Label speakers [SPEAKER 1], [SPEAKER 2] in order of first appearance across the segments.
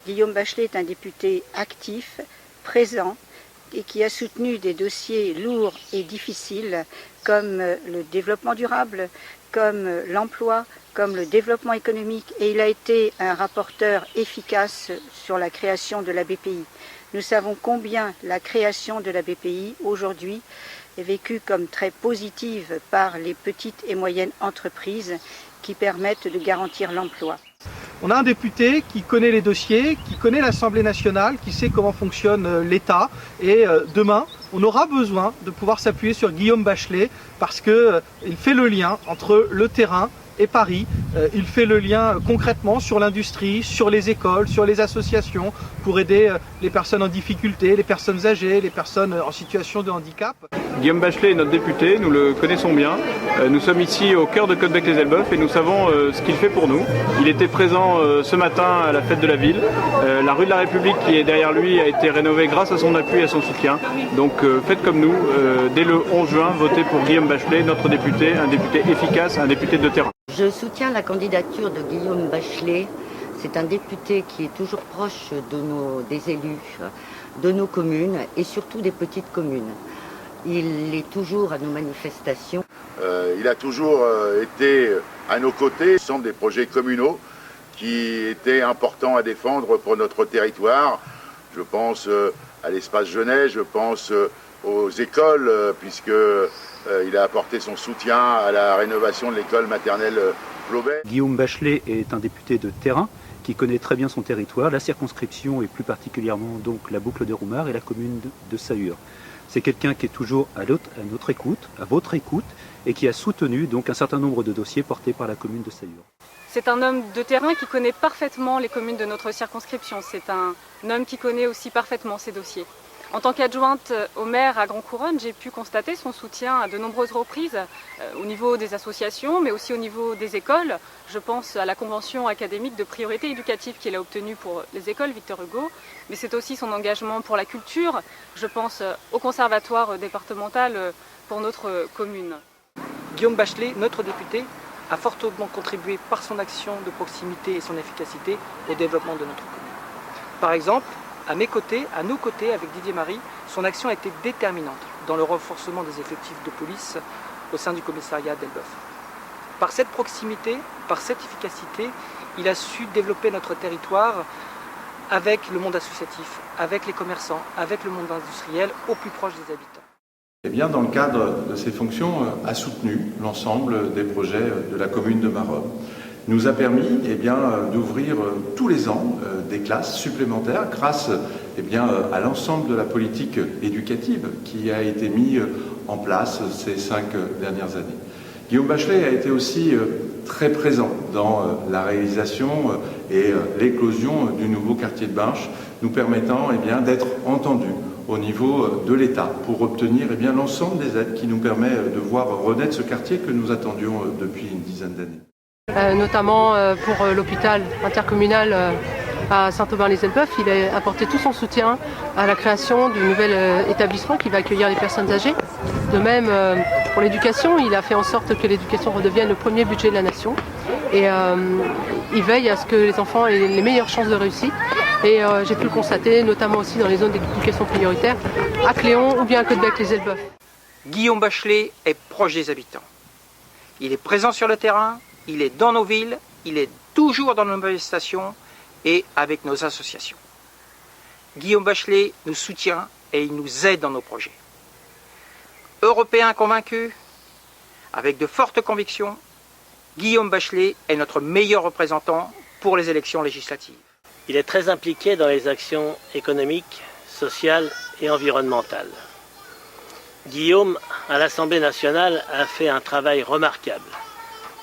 [SPEAKER 1] Guillaume Bachelet est un député actif, présent et qui a soutenu des dossiers lourds et difficiles comme le développement durable, comme l'emploi, comme le développement économique, et il a été un rapporteur efficace sur la création de la BPI. Nous savons combien la création de la BPI aujourd'hui est vécue comme très positive par les petites et moyennes entreprises qui permettent de garantir l'emploi.
[SPEAKER 2] On a un député qui connaît les dossiers, qui connaît l'Assemblée nationale, qui sait comment fonctionne l'État. Et demain, on aura besoin de pouvoir s'appuyer sur Guillaume Bachelet parce qu'il fait le lien entre le terrain et Paris. Il fait le lien concrètement sur l'industrie, sur les écoles, sur les associations pour aider les personnes en difficulté, les personnes âgées, les personnes en situation de handicap.
[SPEAKER 3] Guillaume Bachelet est notre député, nous le connaissons bien. Nous sommes ici au cœur de Caudebec-les-Elbeuf et nous savons ce qu'il fait pour nous. Il était présent ce matin à la fête de la ville. La rue de la République qui est derrière lui a été rénovée grâce à son appui et à son soutien. Donc faites comme nous, dès le 11 juin, votez pour Guillaume Bachelet, notre député, un député efficace, un député de terrain.
[SPEAKER 4] Je soutiens la candidature de Guillaume Bachelet. C'est un député qui est toujours proche des élus, de nos communes et surtout des petites communes. Il est toujours à nos manifestations.
[SPEAKER 5] Il a toujours été à nos côtés. Ce sont des projets communaux qui étaient importants à défendre pour notre territoire. Je pense à l'espace jeunesse, je pense aux écoles, puisqu'il a apporté son soutien à la rénovation de l'école maternelle Plaubet.
[SPEAKER 6] Guillaume Bachelet est un député de terrain qui connaît très bien son territoire, la circonscription et plus particulièrement donc la boucle de Roumare et la commune de Sahur. C'est quelqu'un qui est toujours à notre écoute, à votre écoute, et qui a soutenu donc un certain nombre de dossiers portés par la commune de Sahur.
[SPEAKER 7] C'est un homme de terrain qui connaît parfaitement les communes de notre circonscription. C'est un homme qui connaît aussi parfaitement ces dossiers. En tant qu'adjointe au maire à Grand Couronne, j'ai pu constater son soutien à de nombreuses reprises au niveau des associations, mais aussi au niveau des écoles. Je pense à la convention académique de priorité éducative qu'il a obtenue pour les écoles Victor Hugo, mais c'est aussi son engagement pour la culture. Je pense au conservatoire départemental pour notre commune.
[SPEAKER 2] Guillaume Bachelet, notre député, a fortement contribué par son action de proximité et son efficacité au développement de notre commune. Par exemple, à nos côtés, avec Didier Marie, son action a été déterminante dans le renforcement des effectifs de police au sein du commissariat d'Elbeuf. Par cette proximité, par cette efficacité, il a su développer notre territoire avec le monde associatif, avec les commerçants, avec le monde industriel, au plus proche des habitants.
[SPEAKER 8] Eh bien, dans le cadre de ses fonctions, a soutenu l'ensemble des projets de la commune de Marolles. Nous a permis d'ouvrir tous les ans des classes supplémentaires grâce à l'ensemble de la politique éducative qui a été mise en place ces 5 dernières années. Guillaume Bachelet a été aussi très présent dans la réalisation et l'éclosion du nouveau quartier de Binche, nous permettant d'être entendus au niveau de l'État pour obtenir l'ensemble des aides qui nous permet de voir renaître ce quartier que nous attendions depuis une dizaine d'années.
[SPEAKER 9] Notamment pour l'hôpital intercommunal à Saint-Aubin-les-Elbeuf, il a apporté tout son soutien à la création du nouvel établissement qui va accueillir les personnes âgées. De même, pour l'éducation, il a fait en sorte que l'éducation redevienne le premier budget de la nation. Et il veille à ce que les enfants aient les meilleures chances de réussite. Et j'ai pu le constater, notamment aussi dans les zones d'éducation prioritaire, à Cléon ou bien à Caudebec-les-Elbeuf.
[SPEAKER 2] Guillaume Bachelet est proche des habitants. Il est présent sur le terrain, il est dans nos villes, il est toujours dans nos manifestations et avec nos associations. Guillaume Bachelet nous soutient et il nous aide dans nos projets. Européen convaincu, avec de fortes convictions, Guillaume Bachelet est notre meilleur représentant pour les élections législatives.
[SPEAKER 10] Il est très impliqué dans les actions économiques, sociales et environnementales. Guillaume, à l'Assemblée nationale, a fait un travail remarquable,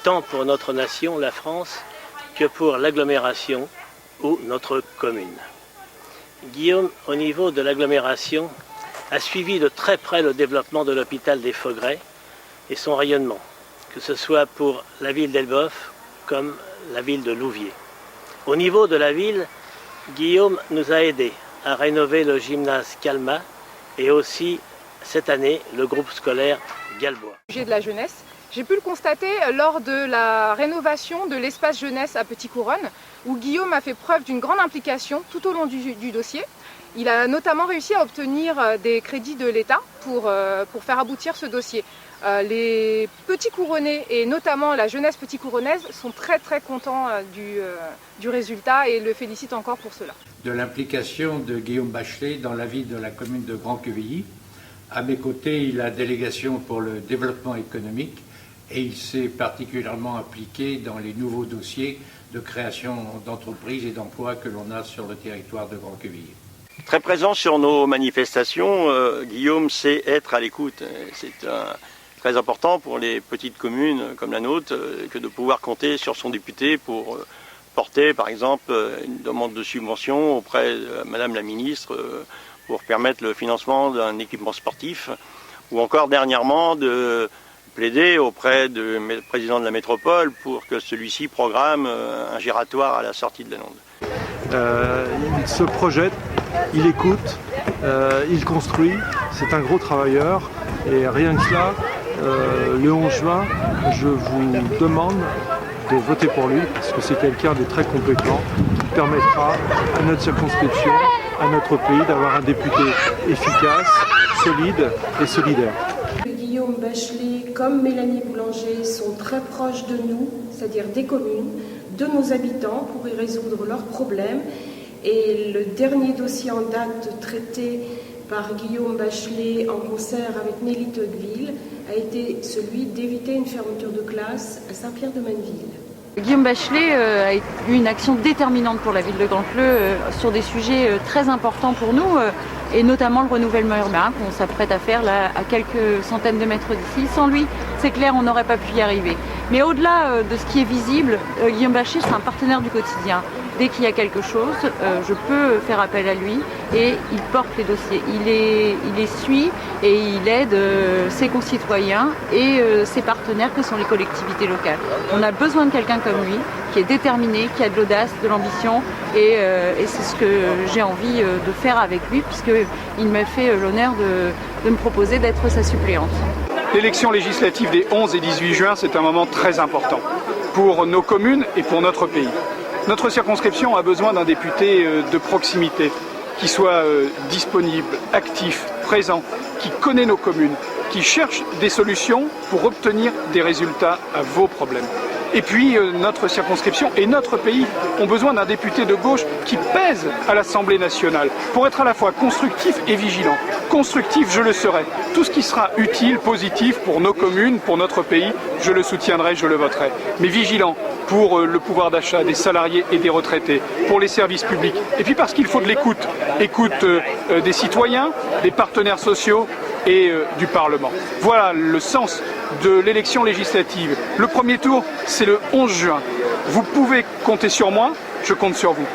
[SPEAKER 10] tant pour notre nation, la France, que pour l'agglomération ou notre commune. Guillaume, au niveau de l'agglomération, a suivi de très près le développement de l'hôpital des Faugrets et son rayonnement, que ce soit pour la ville d'Elbeuf comme la ville de Louviers. Au niveau de la ville, Guillaume nous a aidés à rénover le gymnase Calma et aussi, cette année, le groupe scolaire Galbois.
[SPEAKER 7] Au sujet de la jeunesse,
[SPEAKER 11] J'ai pu le constater lors de la rénovation de l'espace jeunesse à Petit-Couronne, où Guillaume a fait preuve d'une grande implication tout au long du dossier. Il a notamment réussi à obtenir des crédits de l'État pour faire aboutir ce dossier. Les petits couronnais et notamment la jeunesse petit-couronnaise sont très contents du résultat et le félicitent encore pour cela.
[SPEAKER 12] De l'implication de Guillaume Bachelet dans la vie de la commune de Grand-Quevilly. À mes côtés, il a la délégation pour le développement économique et il s'est particulièrement impliqué dans les nouveaux dossiers de création d'entreprises et d'emplois que l'on a sur le territoire de Grand-Quevilly.
[SPEAKER 13] Très présent sur nos manifestations, Guillaume sait être à l'écoute. C'est très important pour les petites communes comme la nôtre que de pouvoir compter sur son député pour porter par exemple une demande de subvention auprès de Madame la Ministre pour permettre le financement d'un équipement sportif ou encore dernièrement de plaider auprès du président de la métropole pour que celui-ci programme un giratoire à la sortie de la Lande.
[SPEAKER 14] Il se projette, il écoute, il construit, c'est un gros travailleur et rien que cela, le 11 juin, je vous demande de voter pour lui parce que c'est quelqu'un de très compétent qui permettra à notre circonscription, à notre pays d'avoir un député efficace, solide et solidaire.
[SPEAKER 15] Guillaume Bachelet comme Mélanie Boulanger sont très proches de nous, c'est-à-dire des communes, de nos habitants pour y résoudre leurs problèmes. Et le dernier dossier en date traité par Guillaume Bachelet en concert avec Nelly Tocqueville a été celui d'éviter une fermeture de classe à Saint-Pierre-de-Manneville.
[SPEAKER 16] Guillaume Bachelet a eu une action déterminante pour la ville de Grand-Cleux sur des sujets très importants pour nous et notamment le renouvellement urbain qu'on s'apprête à faire là, à quelques centaines de mètres d'ici. Sans lui, c'est clair, on n'aurait pas pu y arriver. Mais au-delà de ce qui est visible, Guillaume Bachelet, c'est un partenaire du quotidien. Dès qu'il y a quelque chose, je peux faire appel à lui et il porte les dossiers. Il les suit et il aide ses concitoyens et ses partenaires que sont les collectivités locales. On a besoin de quelqu'un comme lui, qui est déterminé, qui a de l'audace, de l'ambition et c'est ce que j'ai envie de faire avec lui puisqu'il m'a fait l'honneur de me proposer d'être sa suppléante.
[SPEAKER 17] L'élection législative des 11 et 18 juin, c'est un moment très important pour nos communes et pour notre pays. Notre circonscription a besoin d'un député de proximité, qui soit disponible, actif, présent, qui connaît nos communes, qui cherche des solutions pour obtenir des résultats à vos problèmes. Et puis notre circonscription et notre pays ont besoin d'un député de gauche qui pèse à l'Assemblée nationale pour être à la fois constructif et vigilant. Constructif, je le serai. Tout ce qui sera utile, positif pour nos communes, pour notre pays, je le soutiendrai, je le voterai. Mais vigilant pour le pouvoir d'achat des salariés et des retraités, pour les services publics. Et puis parce qu'il faut de l'écoute. Écoute des citoyens, des partenaires sociaux et du Parlement. Voilà le sens de l'élection législative. Le premier tour, c'est le 11 juin. Vous pouvez compter sur moi, je compte sur vous.